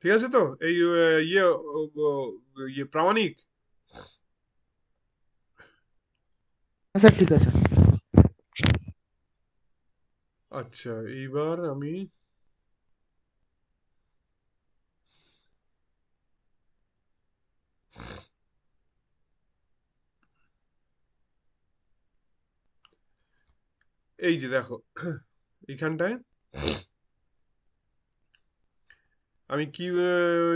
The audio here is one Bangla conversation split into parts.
ঠিক আছে তো এই ইয়ে ইয়ে প্রামাণিক। স্যার ঠিক আছে। আচ্ছা, এইবার আমি এই যে দেখো এইখানটায় আমি কি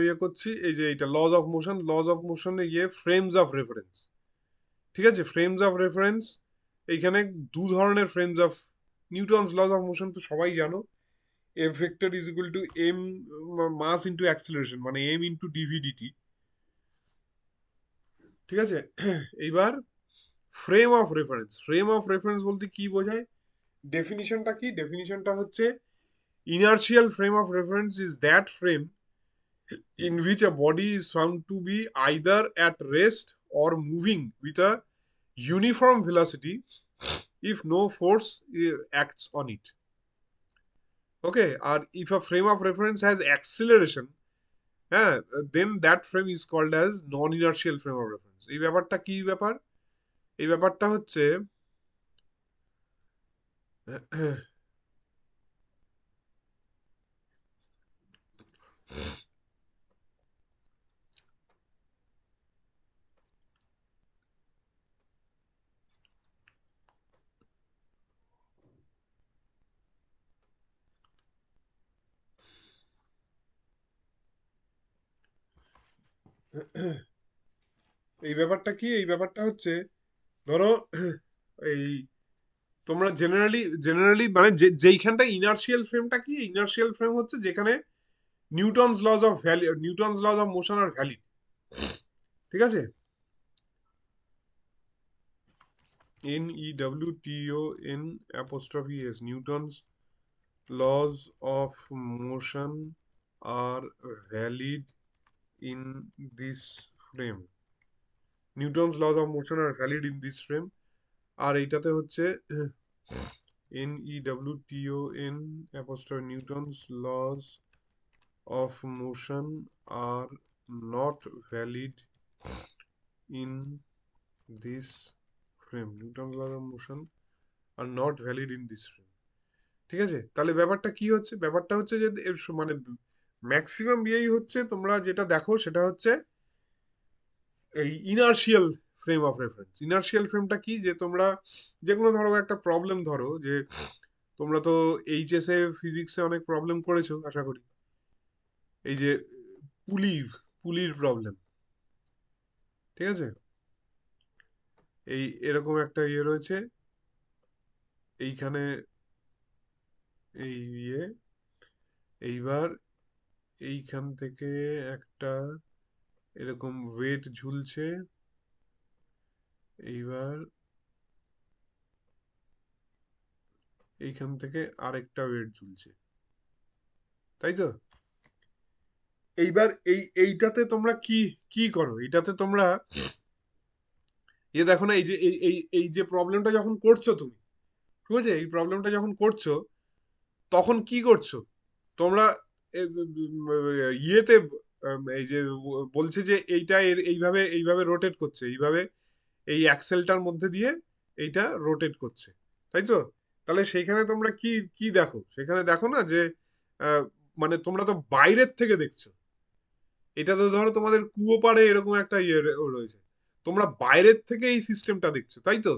ইয়ে করছি, এই যে এইটা লজ অফ মোশনে গিয়ে ফ্রেমস অফ রেফারেন্স। ঠিক আছে, ফ্রেমস অফ রেফারেন্স এইখানে দু ধরনের frames of Newton's laws of motion তো সবাই জানো। F vector is equal to M mass into acceleration, মানে এম ইন্টু ডিভিডিটি। ঠিক আছে, এইবার ফ্রেম অফ রেফারেন্স বলতে কি বোঝায়, ডেফিনিশনটা কি, ডেফিনিশনটা হচ্ছে inertial frame of reference is that frame in which a body is found to be either at rest or moving with a uniform velocity if no force acts on it. Okay, or if a frame of reference has acceleration, হ্যাঁ, then that frame is called as non inertial frame of reference. এই ব্যাপারটা কি ব্যাপার, এই ব্যাপারটা হচ্ছে এই ব্যাপারটা কি, এই ব্যাপারটা হচ্ছে ধরো এই তোমরা জেনারেলি মানে যেইখানটা ইনার্শিয়াল ফ্রেমটা কি, ইনার্শিয়াল ফ্রেম হচ্ছে যেখানে Newton's laws of motion are valid. ঠিক আছে, NEWTON Newton's laws of motion are valid in this frame, Newton's laws of motion are valid in this frame. আর এইটাতে হচ্ছে Newton's laws of motion are not valid in this frame. Newton's law of motion are not valid in this frame. ঠিক আছে, তাহলে ব্যাপারটা কি হচ্ছে, ব্যাপারটা হচ্ছে যে মানে ম্যাক্সিমাম ইয়েই হচ্ছে তোমরা যেটা দেখো সেটা হচ্ছে এই inertial frame of reference. Inertial ফ্রেমটা কি, যে তোমরা যে কোনো ধরো একটা প্রবলেম ধরো, যে তোমরা তো এইচএসএ ফিজিক্সে অনেক প্রবলেম করেছো আশা করি, এই যে পুলি পুলির প্রবলেম। ঠিক আছে, এই এরকম একটা ইয়ে রয়েছে এইখানে, এই ইয়ে এইবার এইখান থেকে একটা এরকম ওয়েট ঝুলছে, এইবার এইখান থেকে আরেকটা ওয়েট ঝুলছে, তাই তো। এইবার এইটাতে তোমরা কি কি করো, এইটাতে তোমরা দেখো না, এই যে এই যে প্রবলেমটা যখন করছো তুমি, ঠিক আছে, এই প্রবলেমটা যখন করছো তখন কি করছো তোমরা, ইয়েতে এই যে বলছে যে এইটা এইভাবে এইভাবে রোটেট করছে, এইভাবে এই অ্যাক্সেলটার মধ্যে দিয়ে এইটা রোটেট করছে, তাই তো। তাহলে সেইখানে তোমরা কি কি দেখো, সেখানে দেখো না যে আহ, মানে তোমরা তো বাইরের থেকে দেখছো, এটা তো ধরো তোমাদের কুয়ো পাড়ে এরকম একটা ইয়ে রয়েছে, তোমরা বাইরের থেকে এই সিস্টেমটা দেখছো, তাই তো।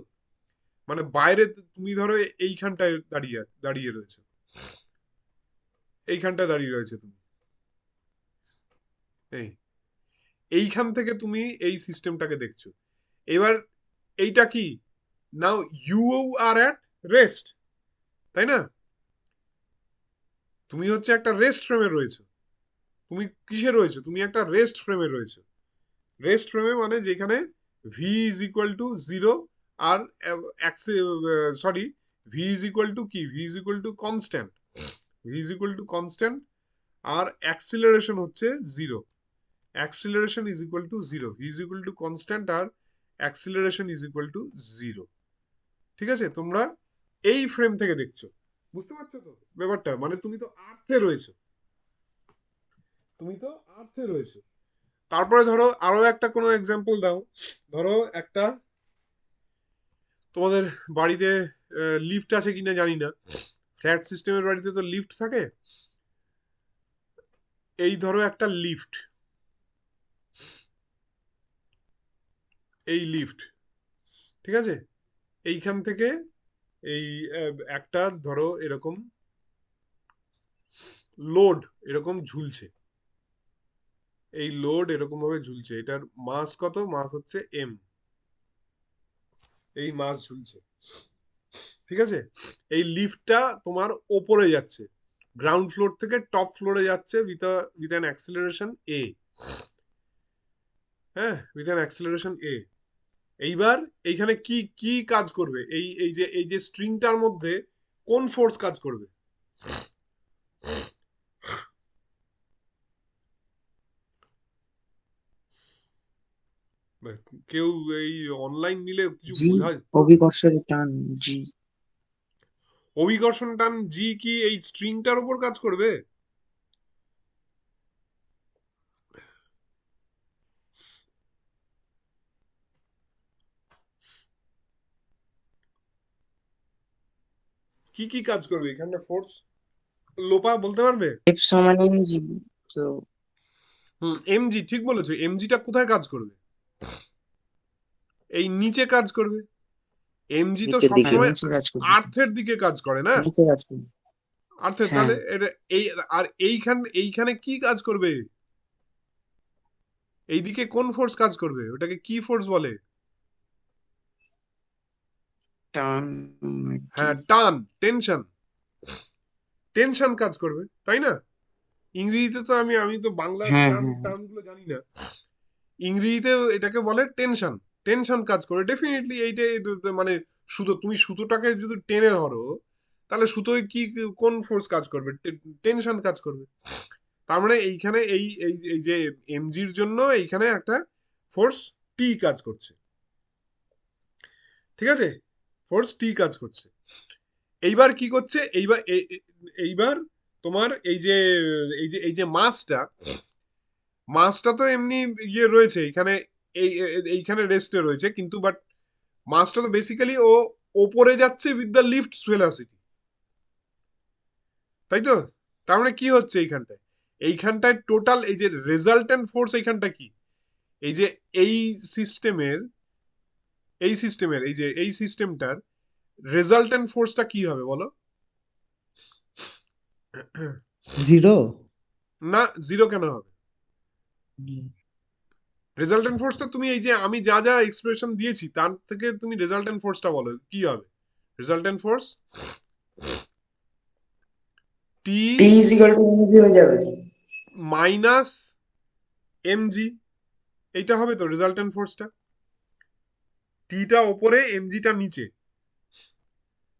মানে বাইরে তুমি ধরো এইখানটায় দাঁড়িয়ে দাঁড়িয়ে রয়েছে, এইখানটায় দাঁড়িয়ে রয়েছে তুমি, এই এইখান থেকে তুমি এই সিস্টেমটাকে দেখছো। এবার এইটা কি, now you are at rest, তাই না, তুমি হচ্ছে একটা রেস্ট ফ্রেমে রয়েছে, তুমি কিসে রয়েছে, তুমি একটা রেস্ট ফ্রেমে রয়েছে। রেস্ট ফ্রেমে মানে যেখানে V is equal to zero, আর sorry, V is equal to কি, V is equal to constant, V is equal to constant, আর অ্যাক্সিলারেশন হচ্ছে zero, acceleration is equal to zero, V is equal to constant আর acceleration is equal to zero. ঠিক আছে, তোমরা এই ফ্রেম থেকে দেখছো, বুঝতে পারছো তো ব্যাপারটা, মানে তুমি তো আর্থে রয়েছো, তুমি তো আর্থে রয়েছে। তারপরে ধরো আরো একটা কোনো এক্সাম্পল দাও। ধরো একটা তোমাদের বাড়িতে লিফট আছে কিনা জানি না, ফ্ল্যাট সিস্টেমের বাড়িতে তো লিফট থাকে। এই ধরো একটা লিফট, এই লিফট, ঠিক আছে। এইখান থেকে এই একটা ধরো এরকম লোড এরকম ঝুলছে, এই লোড এরকম ভাবে ঝুলছে, এটার মাস কত, মাস হচ্ছে এম, এই মাস ঝুলছে, ঠিক আছে। এই লিফটটা তোমার ওপরে যাচ্ছে, গ্রাউন্ড ফ্লোর থেকে টপ ফ্লোরে যাচ্ছে উইথ অ্যান অ্যাক্সিলারেশন এ, হ্যাঁ, উইথ অ্যান অ্যাক্সিলারেশন এ। এইবার এইখানে কি কি কাজ করবে, এই যে স্ট্রিংটার মধ্যে কোন ফোর্স কাজ করবে? কেউ এই অনলাইন নিলে কিছু জি, বোঝা? অভিকর্ষের টান। জি। অভিকর্ষণ টান জি কি এই স্ট্রিংটার উপর কাজ করবে? কি কি কাজ করবে এখানটা ফোর্স? লোপা বলতে পারবে? এফ সমান mg। তো হুম, এমজি ঠিক বলেছো। এমজিটা কোথায় কাজ করবে? এই নিচে কাজ করবে। এমজি তো নিচের দিকে, সবসময় নিচে কাজ করবে। আর্থের দিকে কাজ করে না, নিচে কাজ করবে। আর্থের। হ্যাঁ। তাহলে এটা এই, আর এইখানে কি কাজ করবে? এইদিকে কোন ফোর্স কাজ করবে, ওটাকে কি ফোর্স বলে? টান। হ্যাঁ, টান, টেনশন, টেনশন কাজ করবে, তাই না? ইংরেজিতে তো আমি আমি তো বাংলা হ্যাঁ, টার্ম হ্যাঁ, হ্যাঁ। টার্ম গুলো জানি না। ইংরেজিতে এটাকে বলে টেনশন, টেনশন কাজ করে ডেফিনেটলি এইটাই। মানে সুতো, তুমি সুতোটাকে যদি টেনে ধরো, তাহলে সুতোয় কি কোন ফোর্স কাজ করবে? টেনশন কাজ করবে। তার মানে এইখানে এই এই এই যে এমজির জন্য এইখানে একটা ফোর্স টি কাজ করছে, ঠিক আছে, ফোর্স টি কাজ করছে। এইবার কি করছে, এইবার তোমার এই যে মাসটা, মাসটা তো এমনি ইয়ে রয়েছে এখানে, এইখানে রেস্টে রয়েছে, কিন্তু বাট মাসটা তো বেসিক্যালি ও ওপরে যাচ্ছে উইথ দ্য লিফট ভেলোসিটি, তাই তো? তার মানে কি হচ্ছে এইখানটায়, এইখানটায় টোটাল এই যে রেজাল্টেন্ট ফোর্স এইখানটা কি, এই যে এই সিস্টেমের এই সিস্টেমের এই সিস্টেমটার রেজাল্টেন্ট ফোর্সটা কি হবে বলো? জিরো। না, জিরো কেন হবে? রেজাল্টেন্ট ফোর্সটা তুমি এই যে আমি যা যা এক্সপ্রেশন দিয়েছি তার থেকে তুমি রেজাল্টেন্ট ফোর্সটা বলো কি হবে। Resultant force T T is equal two mg হয়ে যাবে। মাইনাস এমজি, এইটা হবে তো রেজাল্টেন্ট ফোর্সটা। টিটা ওপরে, এমজিটা নিচে,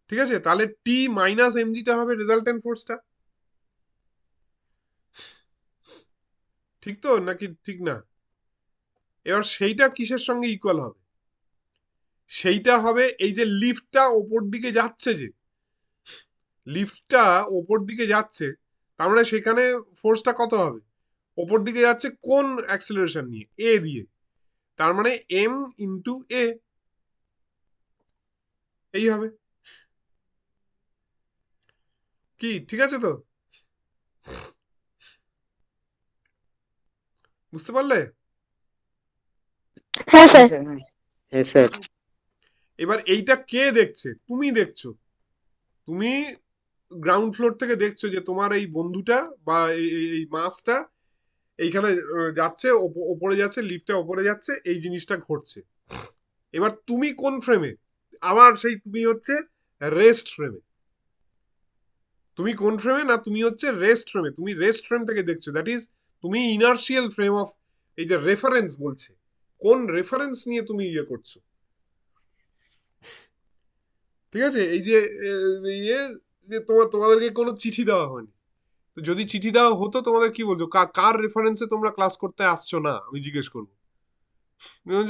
ঠিক আছে। তাহলে টি মাইনাস এমজিটা হবে রেজাল্টেন্ট ফোর্সটা, ঠিক তো নাকি ঠিক না? এবার সেইটা কিসের সঙ্গে ইকুয়াল হবে? সেইটা হবে এই যে লিফটটা ওপর দিকে যাচ্ছে, যে লিফটটা ওপর দিকে যাচ্ছে, তার মানে সেখানে ফোর্সটা কত হবে? ওপর দিকে যাচ্ছে কোন অ্যাক্সিলারেশন নিয়ে, এ দিয়ে, তার মানে এম ইন্টু এ, এই হবে। কি ঠিক আছে তো? বুঝতে পারলে? হ্যাঁ হ্যাঁ স্যার। স্যার, হ্যাঁ। হ্যাঁ স্যার। এবার এইটা কে দেখছে? তুমি দেখছো। তুমি গ্রাউন্ড ফ্লোর থেকে দেখছো যে তোমার এই বন্ধুটা বা এই মাছটা এইখানে যাচ্ছে, ওপরে যাচ্ছে, লিফটটা ওপরে যাচ্ছে, এই জিনিসটা ঘটছে। এবার তুমি কোন ফ্রেমে? আবার সেই তুমি হচ্ছে রেস্ট ফ্রেমে। তুমি কোন ফ্রেমে না, তুমি হচ্ছে রেস্ট ফ্রেমে, তুমি রেস্ট ফ্রেম থেকে দেখছো, দ্যাট ইজ তুমি ইনার্শিয়াল ফ্রেম অফ, এই যে রেফারেন্স বলছে, কোন রেফারেন্স নিয়ে তুমি ইয়ে করছো, ঠিক আছে। এই যে ইয়ে, যে তোমাদেরকে কোনো চিঠি দেওয়া হয়নি, তো যদি চিঠি দেওয়া হতো তোমাদের কি বলছো, কার রেফারেন্সে তোমরা ক্লাস করতে আসছো না, আমি জিজ্ঞেস করবো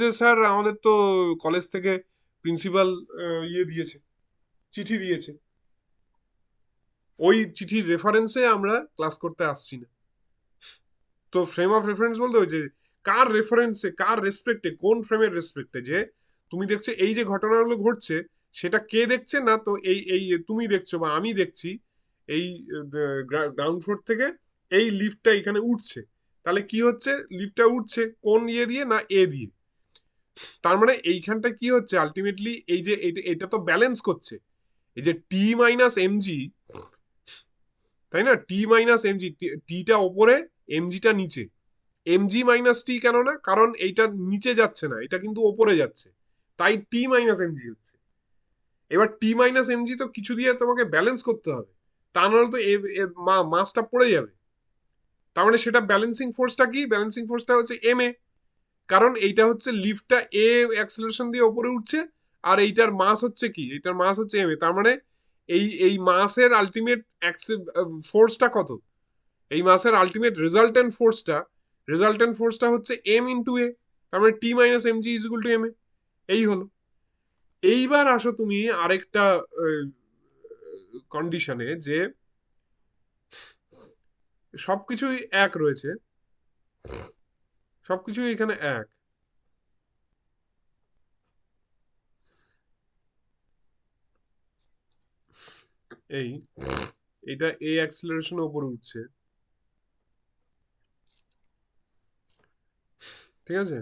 যে স্যার আমাদের তো কলেজ থেকে প্রিন্সিপাল ইয়ে দিয়েছে, চিঠি দিয়েছে, ওই চিঠির রেফারেন্সে আমরা ক্লাস করতে আসছি না। তো ফ্রেম অফ রেফারেন্স বলতে ওই যে কার রেফারেন্সে, কার রেসপেক্টে, কোন ফ্রেমের রেসপেক্টে, যে তুমি দেখছো এই যে ঘটনাগুলো ঘটছে সেটা কে দেখছে, না তো এই এই তুমি দেখছো বা আমি দেখছি এই গ্রাউন্ড ফ্লোর থেকে এই লিফটটা এখানে উঠছে, তাহলে কি হচ্ছে, লিফটটা উঠছে কোন ইয়ে দিয়ে, না এ দিয়ে। তার মানে এইখানটা কি হচ্ছে আলটিমেটলি, এই যে এটা তো ব্যালেন্স করছে, এই যে টি মাইনাস এমজি, তাই না, টি মাইনাস এমজি, টিটা ওপরে এমজিটা নিচে, এমজি মাইনাস টি কেন না, কারণ এইটা নিচে যাচ্ছে না, এটা কিন্তু ওপরে যাচ্ছে, তাই টি মাইনাস এমজি হচ্ছে। এবার টি মাইনাস এমজি তো কিছু দিয়ে তোমাকে ব্যালেন্স করতে হবে, তা নাহলে তো মাসটা পড়ে যাবে। তার মানে সেটা ব্যালেন্সিং ফোর্সটা কি, ব্যালেন্সিং ফোর্সটা হচ্ছে এম এ, কারণ এইটা হচ্ছে লিফটটা এ অ্যাক্সেলারেশন দিয়ে ওপরে উঠছে, আর এইটার মাস হচ্ছে কি, এইটার মাস হচ্ছে এম এ। তার মানে এই মাসের আলটিমেট ফোর্সটা কত, এই মাসের আলটিমেট রেজাল্টেন্ট ফোর্সটা হচ্ছে এম ইন্টু এ, তার মানে T minus M G is equal to M A. এই হলো। এইবার আসো তুমি আরেকটা কন্ডিশনে, যে সবকিছুই এক রয়েছে, সবকিছুই এখানে এক, এই এটা এ অ্যাক্সিলারেশনের উপরে উঠছে, ঠিক আছে,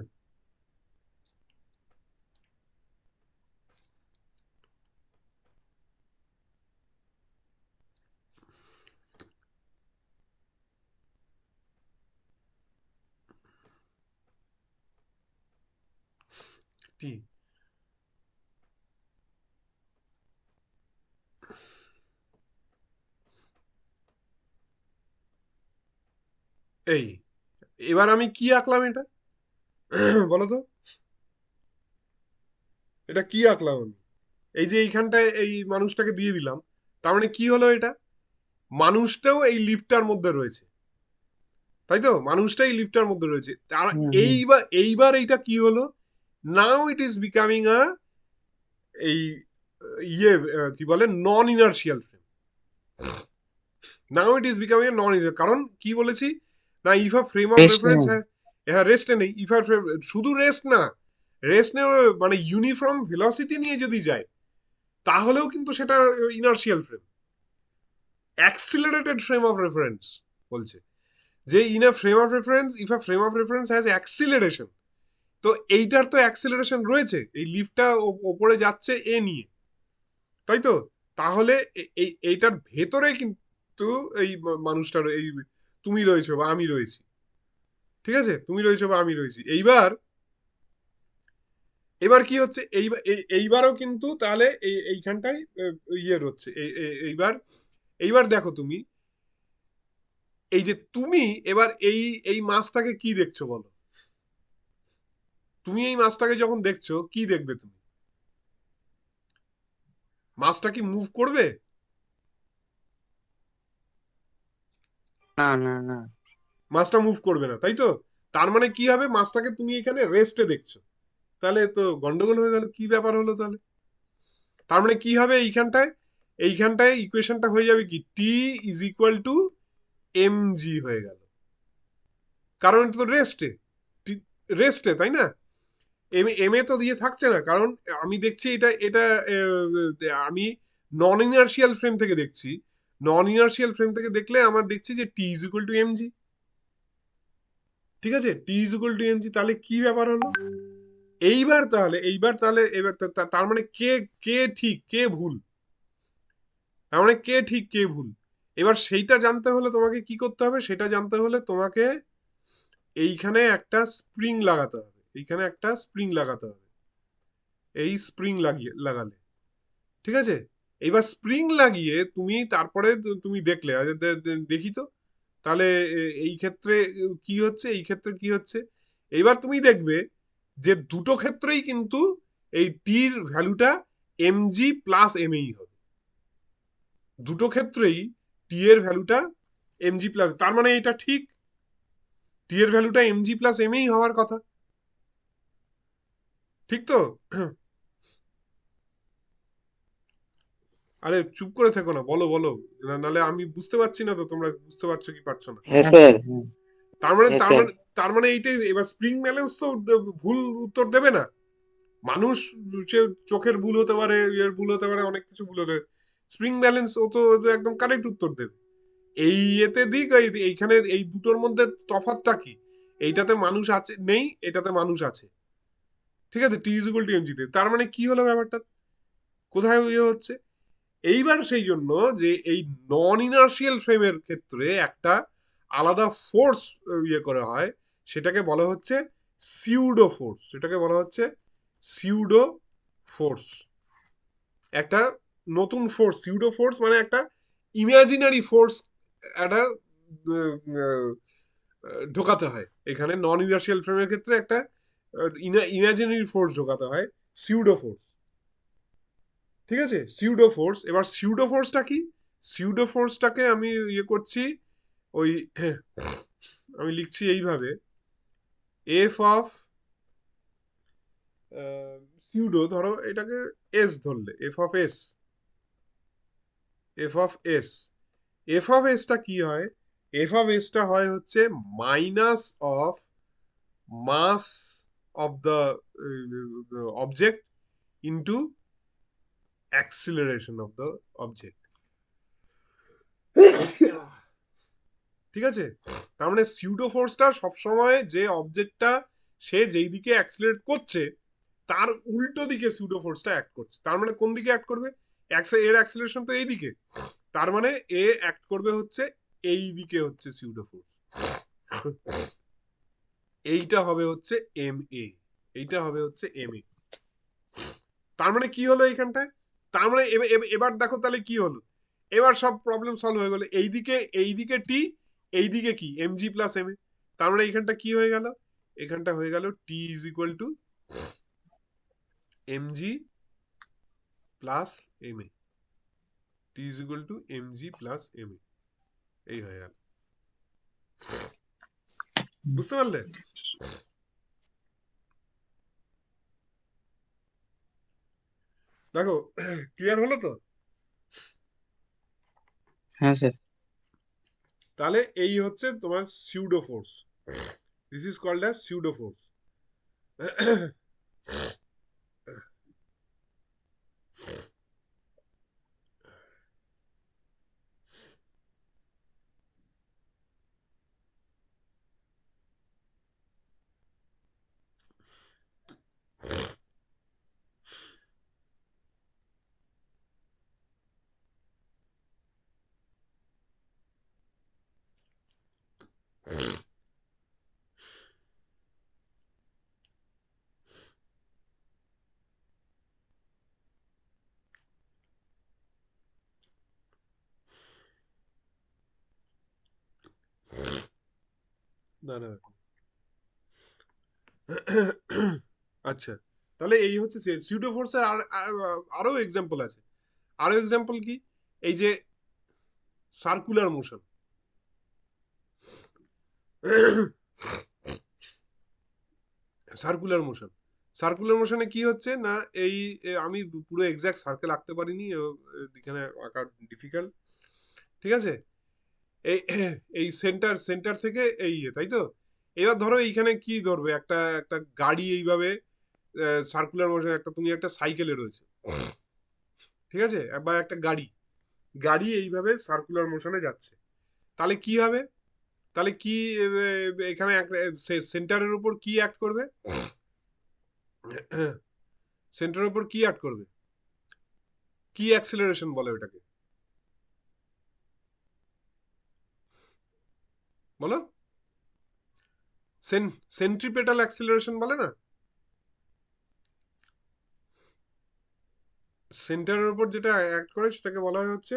টি, এই এবার আমি কি আঁকলাম এটা বলো তো, এটা কি আঁকলাম আমি, এই যে এইখানটায় এই মানুষটাকে দিয়ে দিলাম, তার মানে কি হলো, এটা মানুষটাও এই লিফটার মধ্যে রয়েছে, তাই তো, মানুষটাই লিফটার মধ্যে রয়েছে। তার হুম হুম এইবার এইটা কি হলো, নাও ইট ইজ বিকামিং আ এই ইয়ে কি বলে non inertial frame, now it is becoming a non inertial, কারণ কি বলেছি, না if a frame of rest reference নেই। হ্যাঁ রেস্টে নেই, ইফ আর শুধু রেস্ট না, রেস্ট নেওয়ার মানে ইউনিফর্ম ভেলোসিটি নিয়ে যদি যায় তাহলেও কিন্তু সেটা inertial frame, accelerated frame of reference বলছে, যে in a frame of reference, if a frame of reference has acceleration, তো এইটার তো অ্যাক্সিলারেশন রয়েছে, এই লিফটটা ওপরে যাচ্ছে এ নিয়ে, তাই তো, তাহলে এইটার ভেতরে কিন্তু এই মানুষটার এই তুমি রয়েছো বা আমি রয়েছি, ঠিক আছে, তুমি রয়েছো বা আমি রয়েছি। এইবার এবার কি হচ্ছে, এইবারও কিন্তু তাহলে এইখানটায় ইয়ে হচ্ছে, এইবার এইবার দেখো তুমি, এই যে তুমি এবার এই মাছটাকে কি দেখছো বলো, তুমি এই মাছটাকে যখন দেখছো কি দেখবে তুমি, মাছটা কি মুভ করবে, না না না। মাছটা মুভ করবে না, তাই তো, তার মানে কি হবে, মাছটাকে তুমি এখানে রেস্টে দেখছো, তাহলে তো গন্ডগোল হয়ে গেল, কি ব্যাপার হলো তাহলে, তার মানে কি হবে এইখানটায় ইকুয়েশনটা হয়ে যাবে কি, T is equal to M G হয়ে গেল, কারণ এটা তো রেস্টে, রেস্টে, তাই না, এম এম এ তো দিয়ে থাকছে না, কারণ আমি দেখছি এটা এটা আমি নন ইনার্শিয়াল ফ্রেম থেকে দেখছি, নন ইনার্শিয়াল ফ্রেম থেকে দেখলে আমার দেখছি যে T is equal to M G, ঠিক আছে, T is equal to M G, তাহলে কি ব্যাপার হলো, এইবার তাহলে এবার তার মানে কে কে ঠিক কে ভুল, তার মানে কে ঠিক কে ভুল, এবার সেইটা জানতে হলে তোমাকে কি করতে হবে, সেটা জানতে হলে তোমাকে এইখানে একটা স্প্রিং লাগাতে হবে, এইখানে একটা স্প্রিং লাগাতে হবে, এই স্প্রিং লাগালে, ঠিক আছে, এবার স্প্রিং লাগিয়ে তুমি তারপরে তুমি দেখলে দেখি তো, তাহলে এই ক্ষেত্রে কি হচ্ছে, এই ক্ষেত্রে কি হচ্ছে, এবার তুমি দেখবে যে দুটো ক্ষেত্রেই কিন্তু এই টির ভ্যালুটা এমজি প্লাস এমই হবে, দুটো ক্ষেত্রেই টি এর ভ্যালুটা এমজি প্লাস, তার মানে এটা ঠিক, টি এর ভ্যালুটা এমজি প্লাস এমই হওয়ার কথা, ঠিক তো আরে চুপ করে থেকো না, বলো বলো, নাহলে আমি বুঝতে পারছি না তো তোমরা বুঝতে পারছো কি পারছো না। হ্যাঁ স্যার। তার মানে হ্যাঁ তার স্যার। মানে তার মানে এইটাই, এবার স্প্রিং ব্যালেন্স তো ভুল উত্তর দেবে না। মানুষ, সে চোখের ভুল হতে পারে, ইয়ের ভুল হতে পারে, অনেক কিছু ভুল হতে পারে। স্প্রিং ব্যালেন্স ও তো একদম কারেক্ট উত্তর দেবে। এই এতে দিক এইখানে এই দুটোর মধ্যে তফাৎটা কি? এইটাতে মানুষ আছে নেই, এটাতে মানুষ আছে। ঠিক আছে, T is equal two MG তে, তার মানে কি হলো ব্যাপারটা, কোথায় ইয়ে হচ্ছে? এইবার সেই জন্য যে এই নন ইনার্শিয়াল ফ্রেমের ক্ষেত্রে একটা আলাদা ফোর্স ইয়ে করা হয়, সেটাকে বলা হচ্ছে সিউডো ফোর্স। সেটাকে বলা হচ্ছে সিউডো ফোর্স। একটা নতুন ফোর্স, সিউডো ফোর্স মানে একটা ইমাজিনারি ফোর্স, একটা আহ, আহ, ঢোকাতে হয় এখানে। নন ইনার্শিয়াল ফ্রেমের ক্ষেত্রে একটা ইমাজিনারি ফোর্স ঢোকাতে হয়, সিউডো ফোর্স। ঠিক আছে, সিউডো ফোর্স। এবার সিউডো ফোর্সটা কি? সিউডো ফোর্সটাকে আমি ইয়ে করছি, ওই আমি লিখছি এইভাবে, এফ অফ সিউডো, ধরো এটাকে এস ধরলে, F of S, F of S, F of এসটা কি হয়? এফ অফ এসটা হয় হচ্ছে minus of mass of the object into acceleration of the object. ঠিক আছে, তার মানে সিউডো ফোর্সটা সবসময় যে অবজেক্টটা সে যেই দিকে অ্যাক্সিলারেট করছে তার উল্টো দিকে সিউডো ফোর্সটা অ্যাক্ট করছে। তার মানে কোন দিকে অ্যাক্ট করবে? এর অ্যাক্সিলারেশন তো এই দিকে, তার মানে এ অ্যাক্ট করবে হচ্ছে এই দিকে, হচ্ছে সিউডো ফোর্স। এইটা হবে হচ্ছে এম এ, এইটা হবে হচ্ছে এম এ। তার মানে কি হলো এইখানটায়? তার মানে এবার দেখো তাহলে কি হলো, এবার সব প্রবলেম সলভ হয়ে গেল। এইদিকে টি, এইদিকে কি M G plus M A. তার মানে এইখানটা কি হয়ে গেল? এখানটা হয়ে গেল T is equal to M G plus M A, T is equal to M G plus M A, এই হয়ে গেল। বুঝতে পারলে? দেখো, ক্লিয়ার হলো তো? হ্যাঁ স্যার। তাহলে এই হচ্ছে তোমার pseudo force, this is called as pseudo force. না না, আচ্ছা, তাহলে এই হচ্ছে সিউডো ফোর্সের আরো এক্সাম্পল আছে। আরো এক্সাম্পল কি? এই যে circular motion, circular motion, circular মোশনে কি হচ্ছে না, এই আমি পুরো এক্সাক্ট সার্কেল আঁকতে পারিনি, এখানে আঁকা ডিফিকাল্ট। ঠিক আছে, এই এই সেন্টার থেকে এই তাই তো। এবার ধরো এইখানে কি ধরবে, একটা একটা গাড়ি এইভাবে সার্কুলার মোশন, একটা তুমি একটা সাইকেলে রয়েছে, ঠিক আছে, বা একটা গাড়ি, গাড়ি এইভাবে সার্কুলার মোশনে যাচ্ছে। তাহলে কি হবে? তাহলে কি এখানে সেন্টারের উপর কি অ্যাক্ট করবে? সেন্টারের উপর কি অ্যাক্ট করবে? কি অ্যাক্সিলারেশন বলে ওটাকে, বলো? সেন্ট্রিপেটাল অ্যাক্সিলারেশন বলে না? সেন্টারের উপর যেটা অ্যাক্ট করে সেটাকে বলা হয় হচ্ছে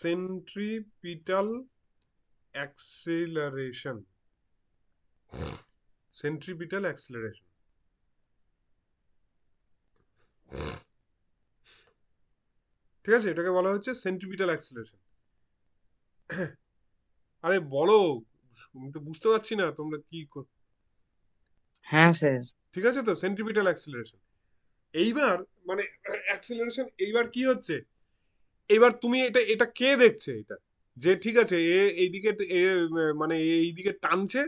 সেন্ট্রিপিটাল অ্যাক্সিলারেশন, সেন্ট্রিপিটাল অ্যাক্সিলারেশন। ঠিক আছে, এটাকে বলা হচ্ছে সেন্ট্রিপিটাল অ্যাক্সিলারেশন। আরে বলো, আমি তো বুঝতে পারছি না তোমরা কি হ্যাঁ স্যার। ঠিক আছে তো, সেন্ট্রিপিটাল অ্যাক্সিলারেশন। এইবার মানে অ্যাক্সিলারেশন, এইবার কি হচ্ছে, এইবার তুমি এটা এটা কে দেখছে এটা? যে ঠিক আছে এইদিকে মানে এইদিকে টানছে,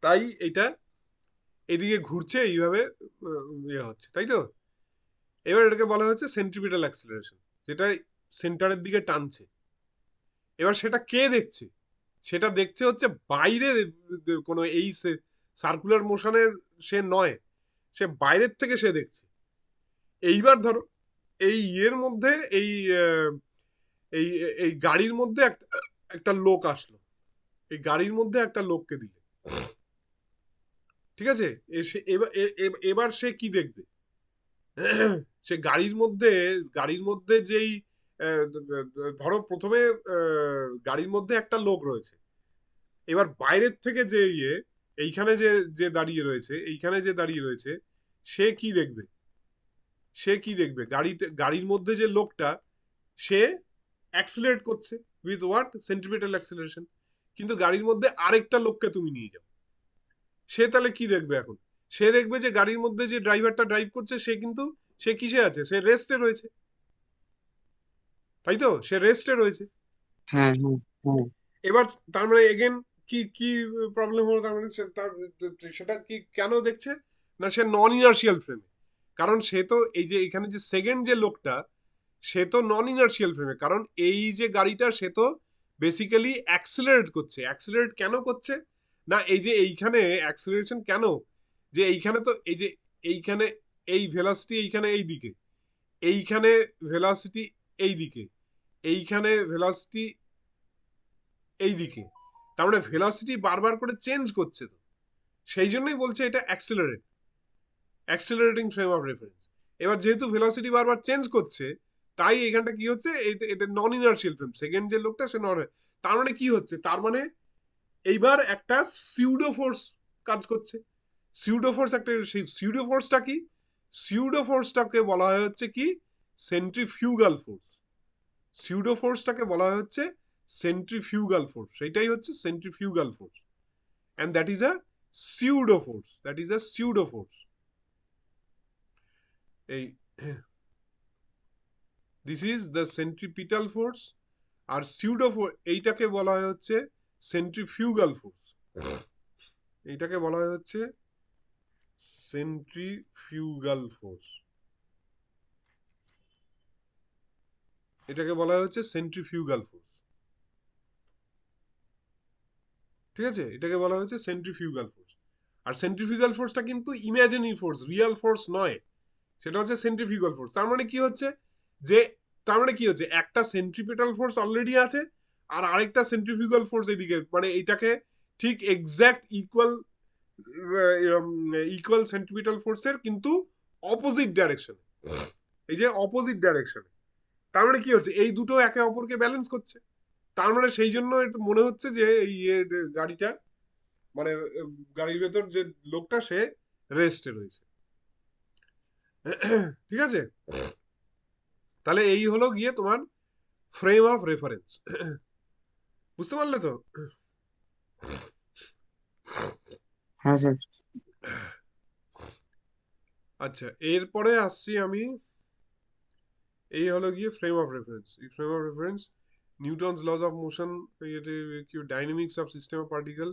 তাই এটা এদিকে ঘুরছে এইভাবে ইয়ে হচ্ছে, তাই তো? এবার এটাকে বলা হচ্ছে সেন্ট্রিপিটাল অ্যাক্সিলারেশন, যেটা সেন্টারের দিকে টানছে। এবার সেটা কে দেখছে? সেটা দেখছে হচ্ছে বাইরে কোনো এই সার্কুলার মোশনের সে নয়, সে বাইরের থেকে সে দেখছে। এইবার ধরো এই ইয়ের মধ্যে এই এই এই গাড়ির মধ্যে একটা লোক আসলো, এই গাড়ির মধ্যে একটা লোককে দিলে, ঠিক আছে? এবার এবার সে কি দেখবে? সে গাড়ির মধ্যে যেই ধরো প্রথমে গাড়ির মধ্যে একটা লোক রয়েছে। এবার বাইরের থেকে যে এইখানে যে যে দাঁড়িয়ে রয়েছে, এইখানে যে দাঁড়িয়ে রয়েছে, সে কি দেখবে? সে কি দেখবে? গাড়ির মধ্যে যে লোকটা, সে অ্যাক্সিলারেট করছে উইথ হোয়াট? Centripetal acceleration. কিন্তু গাড়ির মধ্যে আরেকটা লোককে তুমি নিয়ে যাও, সে তাহলে কি দেখবে এখন? সে দেখবে যে গাড়ির মধ্যে যে ড্রাইভারটা ড্রাইভ করছে, সে কিন্তু সে কিসে আছে? সে রেস্টে রয়েছে, তাই তো? সে রেস্টে রয়েছে। হ্যাঁ হ্যাঁ হ্যাঁ এবার তার মানে এগেন কি কি প্রবলেম হলো? তার মানে সেটা কি কেন দেখছে? না, সে নন ইনার্শিয়াল ফ্রেমে। কারণ সে তো এই যে এখানে যে সেকেন্ড যে লোকটা, সে তো নন ইনার্শিয়াল ফ্রেমে। কারণ এই যে গাড়িটা, সে তো বেসিক্যালি অ্যাক্সিলারেট করছে। অ্যাক্সিলারেট কেন করছে? না, এই যে এইখানে অ্যাক্সিলারেশন কেন? যে এইখানে তো এই যে এইখানে এই ভেলোসিটি এইখানে এই দিকে, এইখানে ভেলোসিটি এই দিকে, এইখানে ভেলোসিটি এই দিকে। তার মানে ভেলোসিটি বারবার করে চেঞ্জ করছে তো। সেই জন্যই বলছে এটা অ্যাক্সিলারেটিং ফ্রেম অফ রেফারেন্স। এবার যেহেতু ভেলোসিটি বারবার চেঞ্জ করছে, তাই এখানটা কি হচ্ছে? এটা নন ইনার্শিয়াল ফ্রেম। সেকেন্ড যে লোকটা, সে নন। তার মানে কি হচ্ছে? তার মানে এইবার একটা সিউডো ফোর্স কাজ করছে। সিউডো ফোর্স একটা, সেই সিউডো ফোর্সটা কি? সিউডো ফোর্সটাকে বলা হয় হচ্ছে কি? Centrifugal force. সিউডো ফোর্সটাকে বলা হয় হচ্ছে সেন্ট্রিফিউগাল ফোর্স। সেটাই হচ্ছে centrifugal force. And that is a pseudo force. That is a pseudo force. এই this is the centripetal force. আর সিউডো এইটাকে বলা হয় হচ্ছে সেন্ট্রিফিউগাল ফোর্স। এইটাকে বলা হয় হচ্ছে সেন্ট্রিফিউগাল ফোর্স। এটাকে বলা হয় হচ্ছে সেন্ট্রিফিউগাল ফোর্স, ঠিক আছে? এটাকে বলা হচ্ছে সেন্ট্রিফিউগাল ফোর্স। আর সেন্ট্রিফিউগাল ফোর্সটা কিন্তু ইমাজিনারি ফোর্স, রিয়েল ফোর্স নয়। সেটা হচ্ছে সেন্ট্রিফিউগাল ফোর্স। তার মানে কি হচ্ছে? যে তার মানে কি হচ্ছে? একটা সেন্ট্রিপিটাল ফোর্স অলরেডি আছে, আর আরেকটা সেন্ট্রিফিউগাল ফোর্স এদিকে, মানে এটাকে ঠিক এক্স্যাক্ট ইকুয়াল ইকুয়াল সেন্ট্রিপিটাল ফোর্সের কিন্তু অপোজিট ডাইরেকশন। এই যে অপোজিট ডাইরেকশন, তার মানে কি হচ্ছে? এই দুটো একে অপরকে ব্যালেন্স করছে। তার মানে সেই জন্য একটু মনে হচ্ছে যে এই গাড়িটা, মানে গাড়ির ভেতর যে লোকটা, সে রেস্টে রয়েছে। ঠিক আছে? তাহলে এই হলো গিয়ে তোমার ফ্রেম অফ রেফারেন্স। বুঝতে পারলে তো? হ্যাঁ স্যার। আচ্ছা, এরপরে আসছি আমি। এই হলো গিয়ে ফ্রেম অফ রেফারেন্স। এই frame of reference Newton's laws of motion, কি dynamics of system of particle,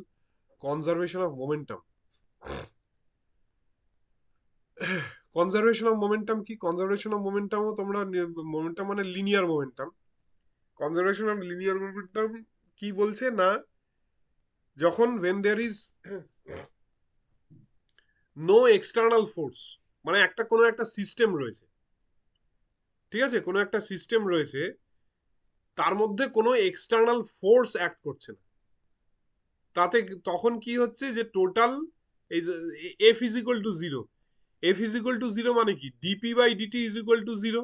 conservation of momentum. Conservation of momentum কি? কনজারভেশন অফ মোমেন্টামও তোমরা, মোমেন্টাম মানে linear momentum. Conservation of linear momentum কি বলছে? না, যখন when there is no external force, মানে একটা কোনো একটা সিস্টেম রয়েছে, ঠিক আছে? কোনো একটা সিস্টেম রয়েছে, তার মধ্যে কোনো এক্সটার্নাল ফোর্স অ্যাক্ট করছে না, তাতে তখন কি হচ্ছে? যে টোটাল এই F is equal to zero. F is equal to zero মানে কি? Dp by dt is equal to zero,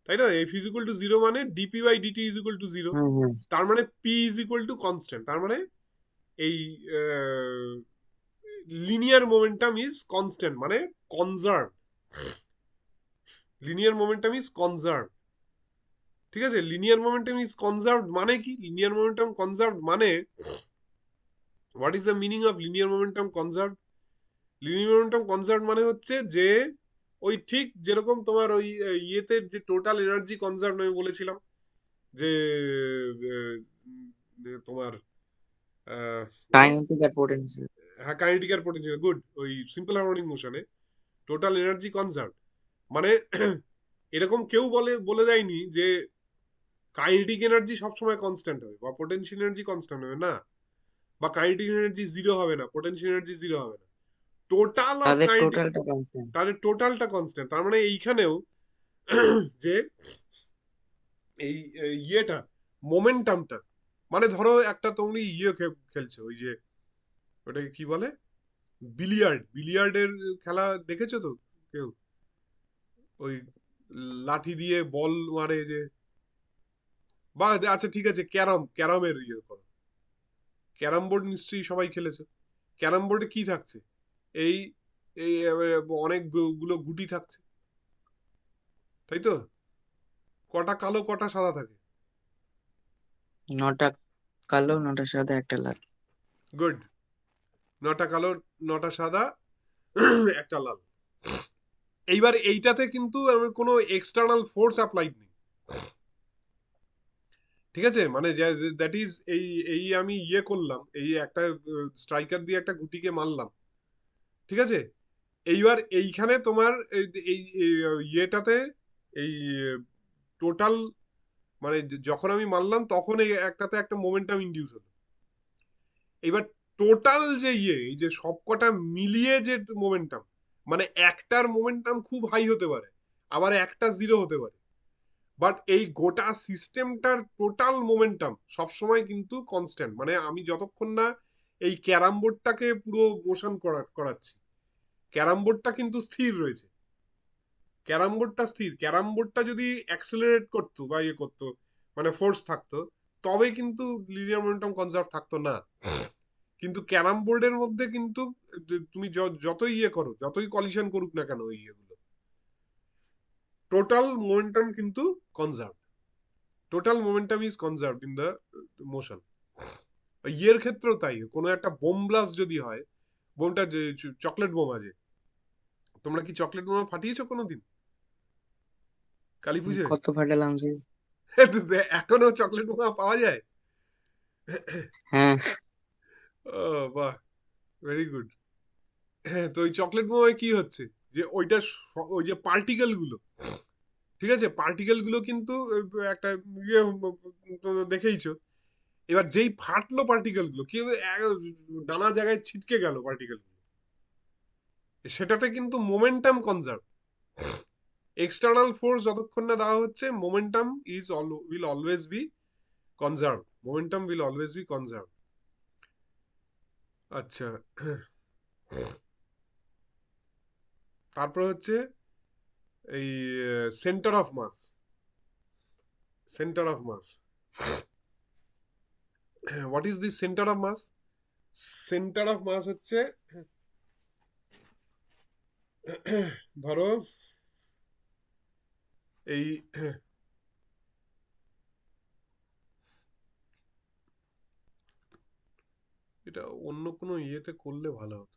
তাই না? F is equal to zero মানে dp by dt is equal to zero. হ্যাঁ হ্যাঁ তার মানে p is equal to constant. তার মানে এই লিনিয়ার মোমেন্টাম ইজ কনস্ট্যান্ট, মানে conserve. Linear momentum is conserve, ঠিক আছে? লিনিয়ার মোমেন্টাম ইজ কনজার্ভড মানে কি? লিনিয়ার মোমেন্টাম কনজার্ভড মানে, what is the meaning of linear momentum conserved? Linear momentum conserved মানে হচ্ছে যে ওই ঠিক যেরকম তোমার ওই ইয়েতে যে টোটাল এনার্জি কনজার্ভ আমি বলেছিলাম, যে তোমার কাইনেটিক আর পোটেনশিয়াল। হ্যাঁ, কাইনেটিক আর পোটেনশিয়াল, গুড। ওই সিম্পল হারমোনিক মোশনে টোটাল এনার্জি কনজার্ভ, মানে এরকম কেউ বলে দেয়নি যে কাইনেটিক এনার্জি সবসময় কনস্ট্যান্ট হবে বা পোটেনশিয়াল এনার্জি কনস্ট্যান্ট হবে না, বা কাইনেটিক এনার্জি জিরো হবে না, পোটেনশিয়াল এনার্জি জিরো হবে না। টোটাল অফ তাদের কাইনেটিক, টোটালটা কনস্ট্যান্ট। তাদের টোটালটা কনস্ট্যান্ট। তার মানে এইখানেও যে এই ইয়েটা, মোমেন্টামটা, মানে ধরো একটা তুমি খেলছো, ওই যে ওটাকে কি বলে, বিলিয়ার্ডের খেলা দেখেছো তো কেউ? ওই লাঠি দিয়ে বল মারে যে, বা আচ্ছা ঠিক আছে, ক্যারামের ইয়ে করো, ক্যারাম বোর্ড নিশ্চয়ই সবাই খেলেছো। ক্যারাম বোর্ডে কি থাকছে, এই এই অনেক গুলো গুটি থাকছে, তাই তো? কটা কালো কটা সাদা থাকে? 9টা কালো, 9টা সাদা, একটা লাল। গুড। 9টা কালো, 9টা সাদা, একটা লাল। এইবার এইটাতে কিন্তু কোনো এক্সটার্নাল ফোর্স অ্যাপ্লাইড নেই, ঠিক আছে? মানে দ্যাট ইজ এই এই আমি ইয়ে করলাম, এই একটা স্ট্রাইকার দিয়ে একটা গুটিকে মারলাম, ঠিক আছে? এইবার এইখানে তোমার এই ইয়েটাতে এই টোটাল, মানে যখন আমি মারলাম তখন এই একটাতে একটা মোমেন্টাম ইনডিউস হলো। এবার টোটাল যে এই যে সবকটা মিলিয়ে যে মোমেন্টাম, মানে একটার মোমেন্টাম খুব হাই হতে পারে, আবার একটা জিরো হতে পারে, বাট এই গোটা সিস্টেমটার টোটাল মোমেন্টাম সবসময় কিন্তু কনস্ট্যান্ট। মানে আমি যতক্ষণ না এই ক্যারাম বোর্ডটাকে পুরো মোশন করাচ্ছি, ক্যারাম বোর্ডটা কিন্তু স্থির রয়েছে। ক্যারাম বোর্ডটা স্থির, ক্যারাম বোর্ডটা যদি অ্যাক্সেলারেট করতো বা ইয়ে করতো, মানে ফোর্স থাকতো, তবে কিন্তু লিনিয়ার মোমেন্টাম কনজার্ভ থাকতো না। কিন্তু ক্যারাম বোর্ডের মধ্যে কিন্তু তুমি যতই ইয়ে করো, যতই কলিশন করুক না কেন ওই ইয়েগুলো, টোটাল মোমেন্টাম কিন্তু conserve, total momentum is conserve in the motion. ইয়ের ক্ষেত্রেও তাই, কোনো একটা বোম ব্লাস্ট যদি হয়, বোমটা যে চকলেট বোম আছে, তোমরা কি চকলেট বোমা ফাটিয়েছো কোনোদিন কালী পুজোয়? কত ফাটালাম যে। এখনো চকলেট বোমা পাওয়া যায়? হ্যাঁ। ও বাহ, ভেরি গুড। হ্যাঁ, তো ওই চকলেট বোমায় কি হচ্ছে, যে ওইটা ওই যে পার্টিকেল গুলো, ঠিক আছে, পার্টিকেল গুলো কিন্তু একটা ইয়ে তো দেখেইছো। এবার যেই ফাটলো পার্টিকেল গুলো কি হবে, নানা জায়গায় ছিটকে গেল পার্টিকেল গুলো, সেটাতে কিন্তু মোমেন্টাম কনজার্ভ। এক্সটার্নাল ফোর্স যতক্ষণ না দেওয়া হচ্ছে, momentum will always be conserve, momentum will always be conserve. আচ্ছা, তারপর হচ্ছে এই centre of mass, centre of mass, what is this centre of mass? Centre of mass হচ্ছে, ধরো এই এটা অন্য কোনো ইয়েতে করলে ভালো হতো।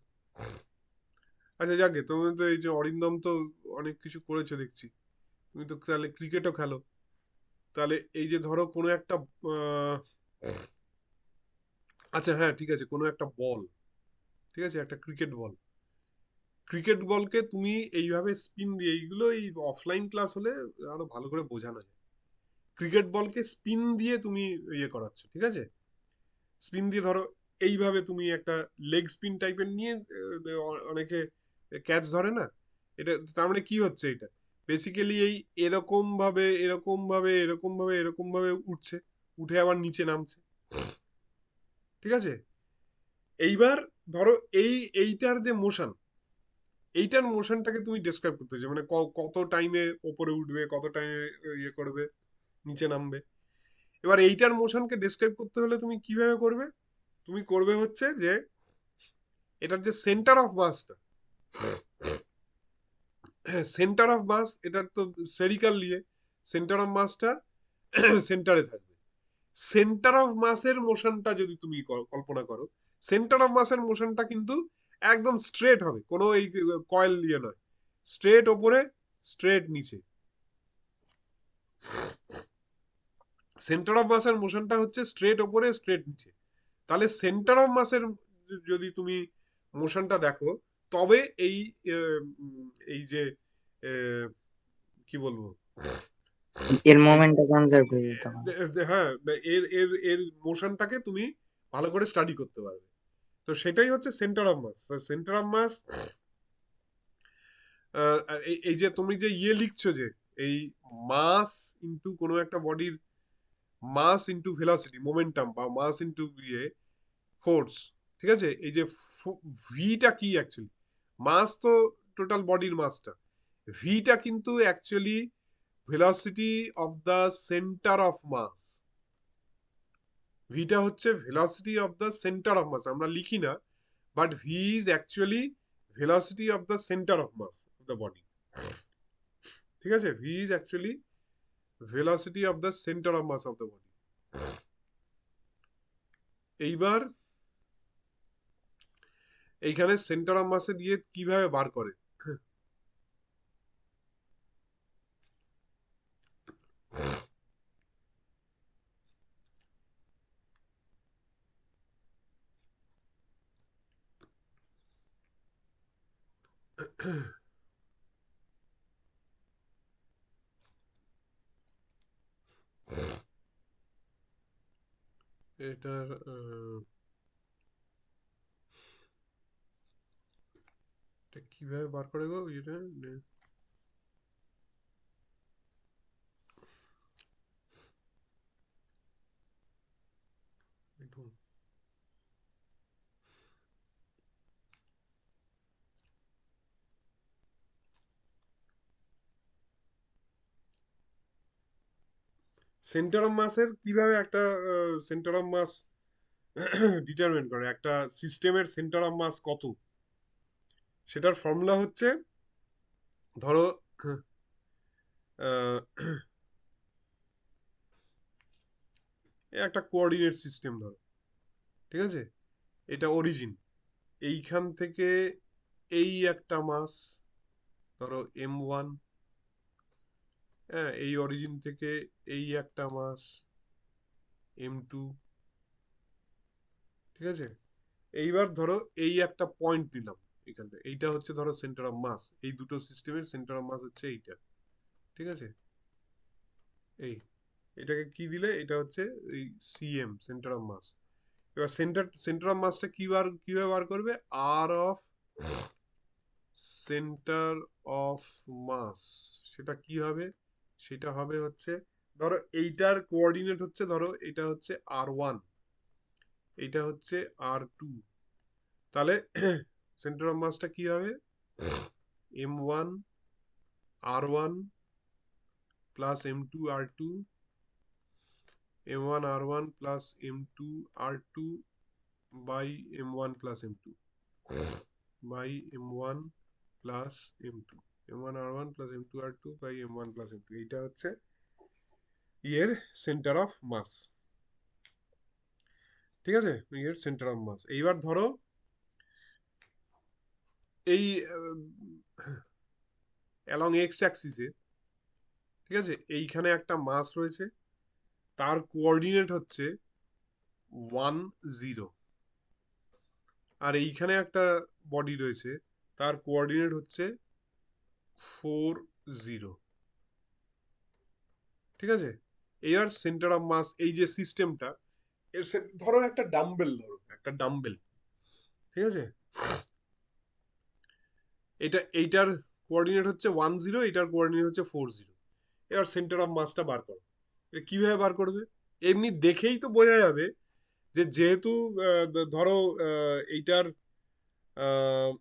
আচ্ছা যাকে, তুমি তো এই যে অরিন্দম তো অনেক কিছু করেছে দেখছি, তুমি তো তাহলে ক্রিকেটও খেলো, তাহলে এই যে ধরো কোনো একটা আহ, আচ্ছা হ্যাঁ ঠিক আছে, কোনো একটা বল, ঠিক আছে, একটা ক্রিকেট বল, ক্রিকেট বলকে তুমি এইভাবে স্পিন দিয়ে, এইগুলো এই অফলাইন ক্লাস হলে আরো ভালো করে বোঝানো যায়। ক্রিকেট বলকে স্পিন দিয়ে তুমি ইয়ে করাচ্ছ, ঠিক আছে, স্পিন দিয়ে ধরো এইভাবে তুমি একটা লেগ স্পিন টাইপের নিয়ে অনেকে ক্যাচ ধরে না, এটা তার মানে কি হচ্ছে, এটা বেসিক্যালি এই এরকম ভাবে এরকম ভাবে এরকম ভাবে এরকম ভাবে উঠছে, উঠে আবার নিচে নামছে, ঠিক আছে? এইবার ধরো এইটার যে মোশন, এইটার মোশনটাকে তুমি ডেসক্রাইব করতে চাও, মানে কত টাইমে ওপরে উঠবে, কত টাইমে ইয়ে করবে, নিচে নামবে। এবার এইটার মোশনকে ডেসক্রাইব করতে হলে তুমি কিভাবে করবে? তুমি করবে হচ্ছে যে এটার যে সেন্টার অফ মাসটা, সেন্টার অফ মাস, এটার তো স্ফেরিক্যাল নিয়ে, সেন্টার অফ মাসটা সেন্টারে থাকবে। সেন্টার অফ মাসের মোশনটা যদি তুমি কল্পনা করো, সেন্টার অফ মাসের মোশনটা কিন্তু একদম স্ট্রেট হবে, কোনো এই কয়েল দিয়ে নয়, স্ট্রেট ওপরে, স্ট্রেট নিচে, সেন্টার অফ মাসের মোশনটা হচ্ছে স্ট্রেট ওপরে স্ট্রেট নিচে। তাহলে সেন্টার অফ মাসের যদি তুমি মোশনটা দেখো, তবে এই এই যে কি বলবো, এর এই মোমেন্টটা কনজার্ভ হয়ে যেত তখন। হ্যাঁ, এর এর এর মোশনটাকে তুমি ভালো করে স্টাডি করতে পারবে। তো সেটাই হচ্ছে centre of mass. Centre of mass, এই যে তুমি যে লিখছো যে এই মাস ইনটু কোনো একটা বডির মাস ইনটু ভেলোসিটি মোমেন্টাম বা মাস ইনটু ফোর্স, ঠিক আছে? এই যে ভিটা কি অ্যাকচুয়ালি, মাস তো টোটাল বডির মাসটা, ভিটা কিন্তু actually velocity of the centre of mass. ভিটা হচ্ছে velocity of the centre of mass, আমরা লিখি না, but V is actually velocity of the centre of mass of the body, ঠিক আছে? V is actually velocity of the centre of mass of the body. এইবার এইখানে সেন্টার অফ মাসে দিয়ে কিভাবে বার করে, এটার এটা কিভাবে বার করে গো এটা, সেন্টার অফ মাসের কিভাবে একটা সেন্টার অফ মাস ডিটারমিন করে, একটা সিস্টেমের সেন্টার অফ মাস কত, সেটার ফর্মুলা হচ্ছে, ধরো আহ, একটা কোঅর্ডিনেট সিস্টেম ধরো, ঠিক আছে? এটা অরিজিন, এইখান থেকে এই একটা মাস ধরো M1, হ্যাঁ, এই অরিজিন থেকে এই একটা মাস M2, ঠিক আছে? এইবার ধরো এই একটা পয়েন্ট নিলাম এখানটা, এইটা হচ্ছে ধরো সেন্টার অফ মাস, এই দুটো সিস্টেমের সেন্টার অফ মাস হচ্ছে এইটা, ঠিক আছে? এই এটাকে কি দিলে, এটা হচ্ছে এই সিএম, সেন্টার অফ মাস। এবার সেন্টার অফ মাসটা কিভাবে বার করবে, আর অফ সেন্টার অফ মাস, সেটা কি হবে, সেটা হবে হচ্ছে, ধরো এইটার কোঅর্ডিনেট হচ্ছে, ধরো এটা হচ্ছে R1, এটা হচ্ছে R2, তাহলে সেন্টার অফ মাসটা কি হবে, M1 R1 plus M2 R2, M1 R1 plus M2 R2 by M1 plus M2 by M1 plus M2, M1 R1 plus M2 R2 by M1 plus M2, এইটা হচ্ছে এর সেন্টার অফ মাস, ঠিক আছে? এর সেন্টার অফ মাস। এইবার ধরো এই অ্যালং এক্স অ্যাক্সিসে, ঠিক আছে, এইখানে একটা মাস রয়েছে, তার কোঅর্ডিনেট হচ্ছে 1 0, আর এইখানে একটা বডি রয়েছে, তার কোঅর্ডিনেট হচ্ছে 4 0, ঠিক আছে? এর সেন্টার অফ মাস, এই যে সিস্টেমটা, ধরো একটা ডাম্বেল, ধরো একটা ডাম্বেল, ঠিক আছে? এইটার কোঅর্ডিনেট হচ্ছে 1 0, এটার কোঅর্ডিনেট হচ্ছে 4 0। এবার সেন্টার অফ মাসটা বার করো, এটা কিভাবে বার করবে? এমনি দেখেই তো বোঝা যাবে যে যেহেতু ধরো এইটার আহ,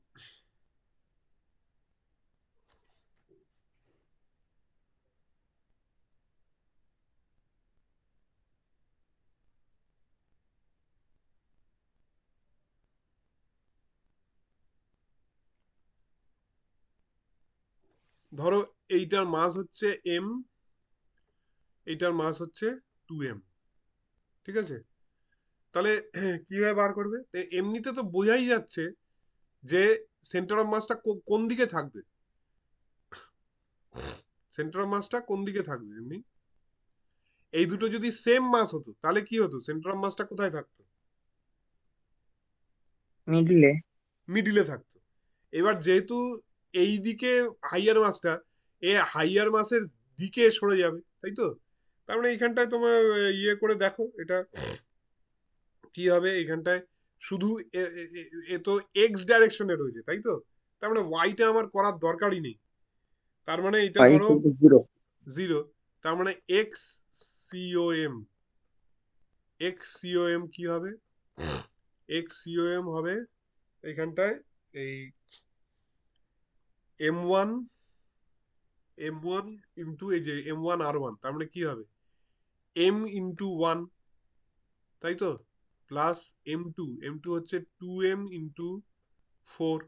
ধরো এইটার মাস হচ্ছে M, এইটার মাস হচ্ছে 2M, ঠিক আছে? তাহলে কিভাবে বার করবে? এমনিতে তো বোঝাই যাচ্ছে যে সেন্টার অফ মাসটা কোন দিকে থাকবে, সেন্টার অফ মাসটা কোন দিকে থাকবে এমনি, এই দুটো যদি সেম মাস হতো তাহলে কি হতো, সেন্টার অফ মাসটা কোথায় থাকতো? মিডিলে। মিডিলে থাকতো। এবার যেহেতু এই দিকে হাইয়ার মাসটা, এ হাইয়ার মাসের দিকে সরে যাবে, তাই তো? তার মানে এইখানটায় তোমার ইয়ে করে দেখো এটা কি হবে এইখানটায়। শুধু এ তো এক্স ডাইরেকশনে রয়েছে, তাই তো? তার মানে ওয়াইটা আমার করার দরকারই নেই। তার মানে এটা ওয়াই ধরো ইকুয়াল টু জিরো। জিরো। তার মানে এক্স সিওএম, এক্স সিওএম কি হবে? এক্স সিওএম হবে এইখানটায় এই M1, M1 ইন্টু এই যে M1R1, তার মানে কি হবে M ইন্টু 1, তাই তো? প্লাস M2, M2 হচ্ছে 2M ইন্টু 4,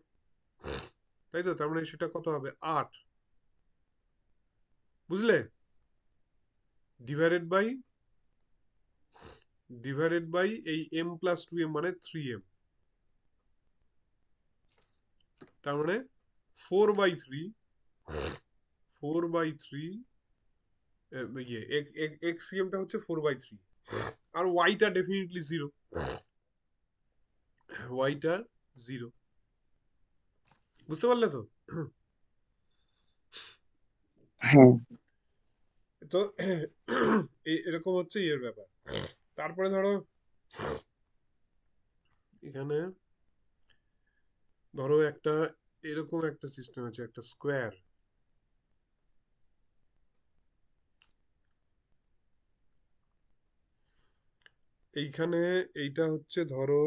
তাই তো? তার মানে সেটা কত হবে 8, বুঝলে? ডিভাইডেড বাই এই M প্লাস 2M মানে 3M, তার মানে 4/3, 4/3 ইয়ে এক্সিএমটা হচ্ছে 4/3, আর ওয়াইটা ডেফিনেটলি জিরো, ওয়াইটা জিরো। বুঝতে পারলে তো? হ্যাঁ। তো এরকম হচ্ছে এর ব্যাপার। তারপরে ধরো এখানে ধরো একটা এরকম একটা সিস্টেম আছে, একটা স্কোয়ার। এইখানে এইটা হচ্ছে ধরো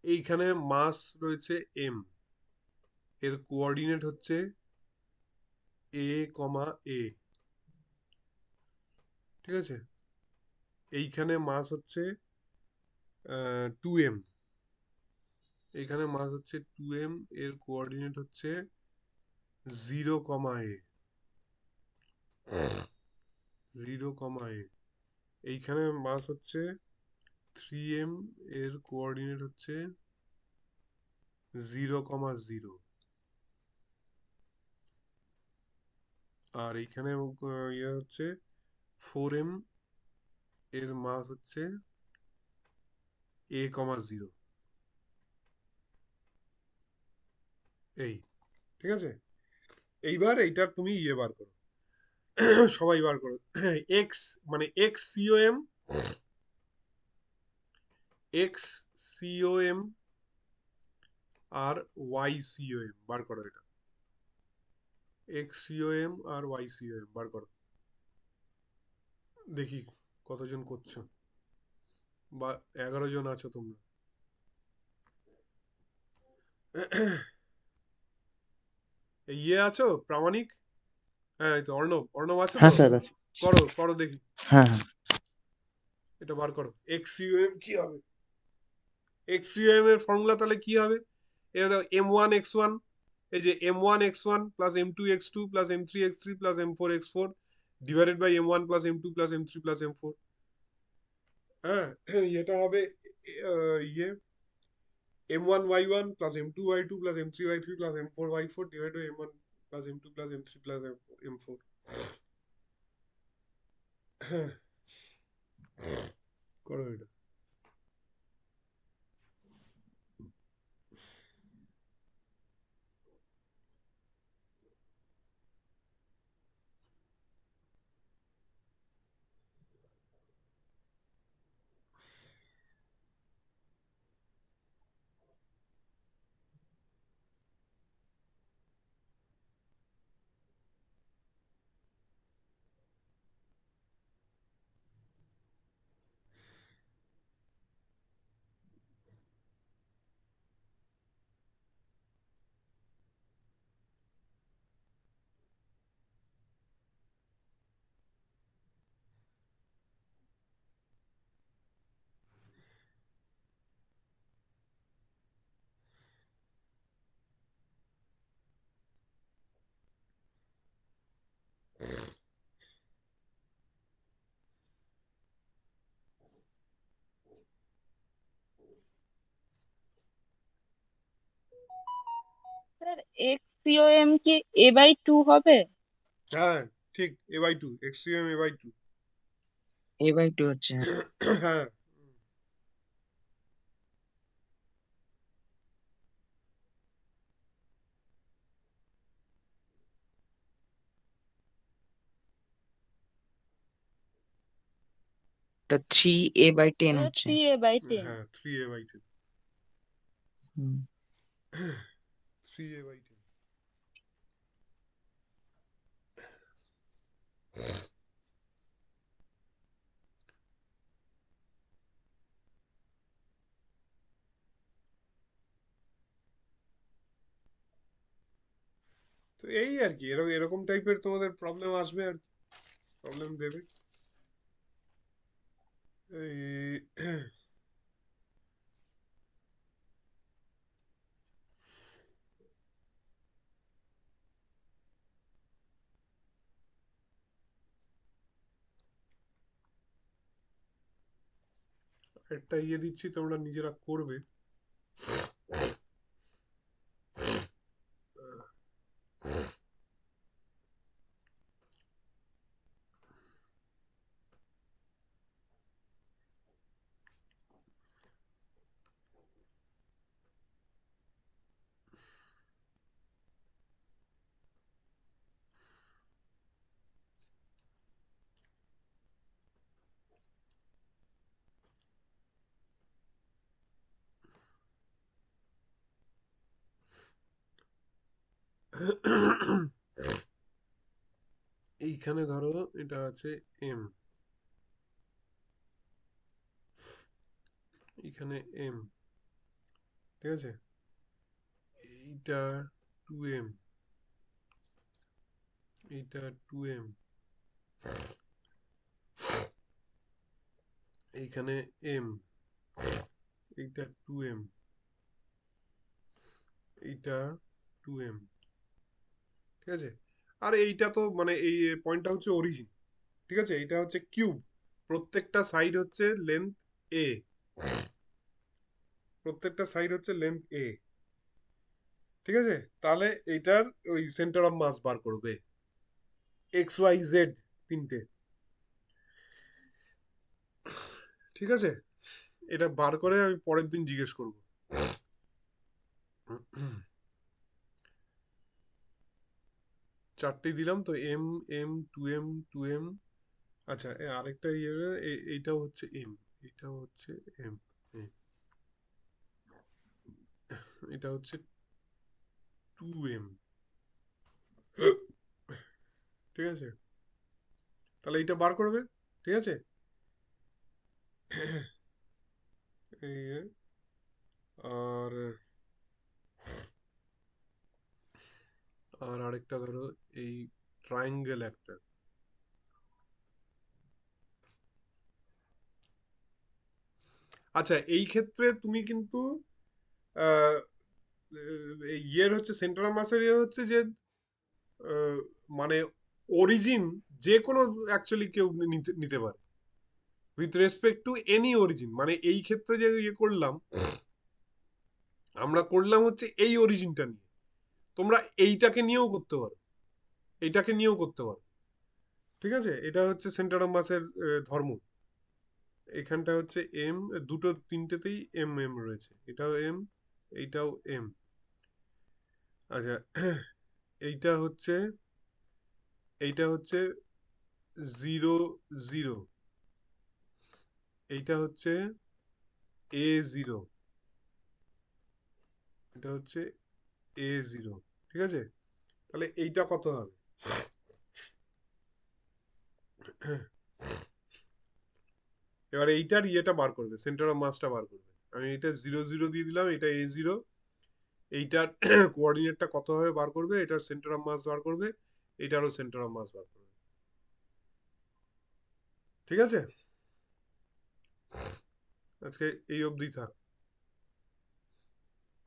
এইখানে মাস রয়েছে এম, এর কোঅর্ডিনেট হচ্ছে এ কমা এ, ঠিক আছে? এইখানে মাস হচ্ছে 2M, এইখানে মাস হচ্ছে 2M, এর কোঅর্ডিনেট হচ্ছে 0, এ 0, এইখানে মাস হচ্ছে 3M, এর কোঅর্ডিনেট হচ্ছে 0, আর এইখানে ইয়ে হচ্ছে 4M, এর মাস হচ্ছে A, 0, এই, ঠিক আছে? এইবার এইটার তুমি ইয়ে বার করো, সবাই বার করো। এক্স মানে এক্স সিওএম আর ওয়াই সিওএম বার করো এটা। এক্স সিওএম আর ওয়াই সিওএম বার করো, দেখি কতজন করছো, বা 11 জন আছো তোমরা। ইয়ে আছো প্রামাণিক? হ্যাঁ, এই তো অর্ণব, অর্ণব আছে হ্যাঁ তো? স্যার আছে। করো করো দেখি, হ্যাঁ হ্যাঁ। এটা বার করো। এক্স কি হবে? এক্স এর ফর্মুলা তাহলে কি হবে? এটা দেখো M1x1, এই যে M1x1 plus M2x2 plus M3x3 plus M4x4 divided by M1 plus M2 plus M3 plus M4। হ্যাঁ, এটা হবে ইয়ে M1y1 plus M2y2 plus M3y3 plus M4y4 divide by M1 plus M2 plus M3 plus M4। হ্যাঁ, করো এটা। স্যার এক্স এক্সিওএম কি a/2 হবে? হ্যাঁ, ঠিক, a/2, এক্সট্রিম a/2। a/2 হচ্ছে। হ্যাঁ, এটা 3a/10 এটা হচ্ছে। 3a/10। হ্যাঁ, 3a/10, হুম। 3a/10। তো এই আর কি, এরকম এরকম টাইপের তোমাদের প্রবলেম আসবে আর প্রবলেম দেবে। এই একটা দিচ্ছি, তোমরা নিজেরা করবে। এইখানে ধরো এটা আছে এম, এখানে এম, ঠিক আছে, এইটা 2m, এইটা 2m, এইখানে এম, এইটা 2m, এইটা 2m, ঠিক আছে। আর এইটা তো মানে এই পয়েন্টটা হচ্ছে অরিজিন, ঠিক আছে, এইটা হচ্ছে কিউব, প্রত্যেকটা সাইড হচ্ছে লেন্থ এ, প্রত্যেকটা সাইড হচ্ছে লেন্থ এ, ঠিক আছে। তাহলে এইটার ওই সেন্টার অফ মাস বার করবে, XYZ তিনটে, ঠিক আছে। এটা বার করে আমি পরের দিন জিজ্ঞেস করব। চারটে দিলাম তো, এম, এম, 2m, 2m। আচ্ছা, আরেকটা এইটাও হচ্ছে এম, এটাও হচ্ছে এম, এটা হচ্ছে 2m, ঠিক আছে। তাহলে এইটা বার করবে, ঠিক আছে। এই, আর আর আরেকটা ধরো, এই ট্রায়াঙ্গেল একটা। আচ্ছা, এই ক্ষেত্রে তুমি কিন্তু আহ, এই ইয়ের হচ্ছে সেন্টার অফ মাসের ইয়ে হচ্ছে যে আহ, মানে অরিজিন যে কোনো অ্যাকচুয়ালি কেউ নিতে নিতে পারে, with respect to any origin. মানে এই ক্ষেত্রে যে ইয়ে করলাম, আমরা করলাম হচ্ছে এই অরিজিনটা নিয়ে, তোমরা এইটাকে নিয়েও করতে পারো, এইটাকে নিয়েও করতে পারো, ঠিক আছে। এটা হচ্ছে সেন্টার অফ মাসের ধর্ম। এখানটা হচ্ছে এম, দুটো তিনটেতেই এম এম রয়েছে, এটাও এম, এইটাও এম। আচ্ছা, এইটা হচ্ছে, এইটা হচ্ছে 0 0, এইটা হচ্ছে A0, এটা হচ্ছে A0, ঠিক আছে। তাহলে এইটা কত হবে? এবার এইটার ইয়েটা বার করবে, সেন্টার অফ মাসটা বার করবে। আমি এটা 0 0 দিয়ে দিলাম, এটা A0, এইটার কোঅর্ডিনেটটা কত হবে বার করবে, এটার সেন্টার অফ মাস বার করবে, এটারও সেন্টার অফ মাস বার করবে, ঠিক আছে। আজকে এই অবধি থাক।